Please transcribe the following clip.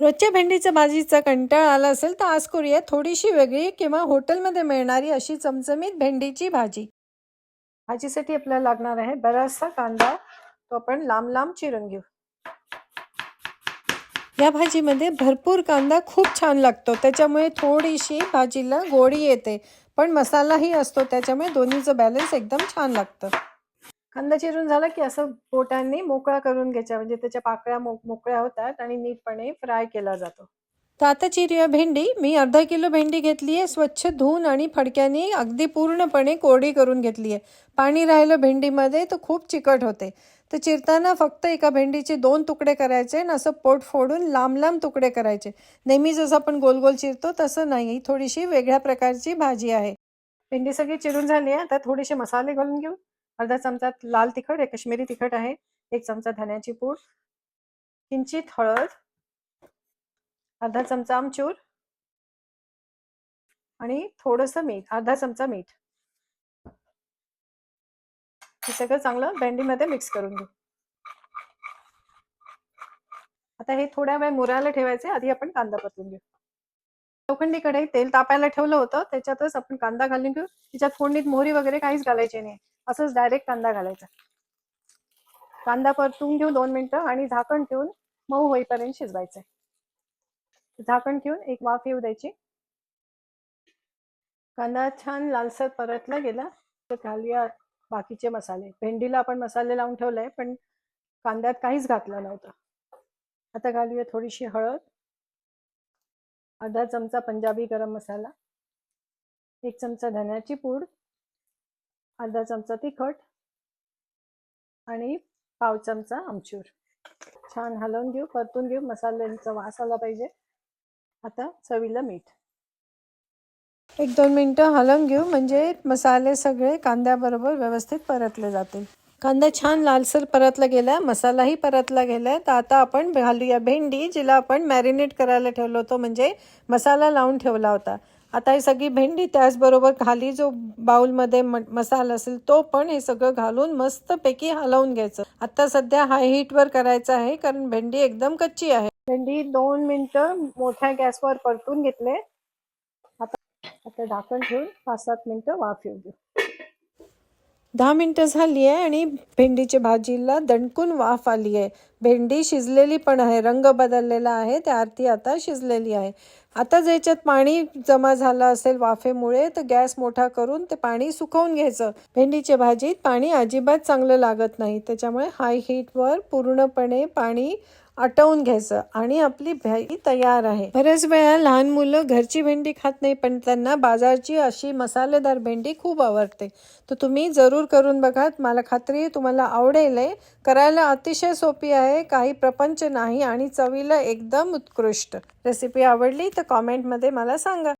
रोजच्या भेंडीच्या भाजीचा कंटाळा आला असेल तर आज करूया थोडीशी वेगळी किंवा हॉटेलमध्ये मिळणारी अशी चमचमीत भेंडीची भाजी. भाजीसाठी आपल्याला लागणार आहे बराचसा कांदा, तो आपण लांब लांब चिरून घेऊ. या भाजीमध्ये भरपूर कांदा खूप छान लागतो, त्याच्यामुळे थोडीशी भाजीला गोडी येते, पण मसालाही असतो, त्याच्यामुळे दोन्हीचं बॅलन्स एकदम छान लागतं. कांदा चिरून झाला की असं बोटांनी मोकळा करून घ्यायचा, म्हणजे त्याच्या पाकळ्या मोकळ्या होतात आणि नीटपणे फ्राय केला जातो. तर आता चिरूया भेंडी. मी अर्धा किलो भेंडी घेतली आहे, स्वच्छ धुवून आणि फडक्याने अगदी पूर्णपणे कोरडी करून घेतली आहे. पाणी राहिलं भेंडीमध्ये तर खूप चिकट होते. तर चिरताना फक्त एका भेंडीचे 2 तुकडे करायचे आणि असं पोट फोडून लांब लांब तुकडे करायचे. नेहमी जसं आपण गोल गोल चिरतो तसं नाही, थोडीशी वेगळ्या प्रकारची भाजी आहे. भेंडी सगळी चिरून झाली आहे. आता थोडेसे मसाले घालून घेऊ. अर्धा चमचा लाल तिखट, काश्मीरी तिखट आहे, 1 चमचा धण्याची पूड, किंचित हळद, अर्धा चमचा आमचूर आणि थोडंसं मीठ, अर्धा चमचा मीठ. हे सगळं चांगलं भेंडीमध्ये मिक्स करून घेऊ. आता हे थोड्या वेळ मुरायला ठेवायचे. आधी आपण कांदा परतून घेऊ. लोखंडी कढई तेल तापायला ठेवलं होतं, त्याच्यातच आपण कांदा घालून घेऊ. त्याच्यात फोडणीत मोहरी वगैरे काहीच घालायचे नाही, असंच डायरेक्ट कांदा घालायचा. कांदा परतून घेऊ 2 मिनिटं आणि झाकण ठेवून मऊ होईपर्यंत शिजवायचं. झाकण ठेवून एक वाफ येऊ द्यायची. कांदा छान लालसर परतला गेला तर घालूया बाकीचे मसाले. भेंडीला आपण मसाले लावून ठेवले, पण कांद्यात काहीच घातलं नव्हतं. आता घालूया थोडीशी हळद, अर्धा चमचा पंजाबी गरम मसाला, 1 चमचा धण्याची पूड, अर्धा चमचा तिखट आणि पाव चमचा आमचूर. छान हलवून घेऊ, परतून घेऊ. मसाल्यांचा वास आला पाहिजे. आता चवीला मीठ. 1-2 मिनिटं हलवून घेऊ, म्हणजे मसाले सगळे कांद्याबरोबर व्यवस्थित परतले जातील. कांदा छान लालसर परतला गेला, मसालाही परतला गेला. तर आता आपण घालूया भेंडी, जिला आपण मॅरिनेट करायला ठेवलं होतं, म्हणजे मसाला लावून ठेवला होता. आता ही सगळी भेंडी, त्याचबरोबर खाली जो बाउलमध्ये मसाला असेल तो पण, हे सगळं घालून मस्तपैकी हलवून घ्यायचं. आता सध्या हाय हीटवर करायचं आहे, कारण भेंडी एकदम कच्ची आहे. भेंडी 2 मिनिटं मोठ्या गॅसवर परतून घेतले. आता झाकण ठेवून 5-7 मिनिटं वाफ येऊ देऊ. 10 मिनिटं झाली आहे आणि भेंडीच्या भाजीला दणकून वाफ आली आहे. भेंडी शिजलेली पण आहे, रंग बदललेला आहे, त्या आरती आता शिजलेली आहे. आता ज्याच्यात पाणी जमा झालं असेल वाफेमुळे, तर गॅस मोठा करून ते पाणी सुकवून घ्यायचं. भेंडीच्या भाजीत पाणी अजिबात चांगलं लागत नाही, त्याच्यामुळे हाय हीटवर पूर्णपणे पाणी आटवून घ्यायचं आणि आपली भाजी तयार आहे. बऱ्याच वेळा लहान मुलं घरची भेंडी खात नाही, पण त्यांना बाजारची अशी मसालेदार भेंडी खूप आवडते. तर तुम्ही जरूर करून बघा, मला खात्री आहे तुम्हाला आवडेल. करायला अतिशय सोपी आहे, काही प्रपंच नाही आणि चवीला एकदम उत्कृष्ट. रेसिपी आवडली तर कॉमेंटमध्ये मला सांगा.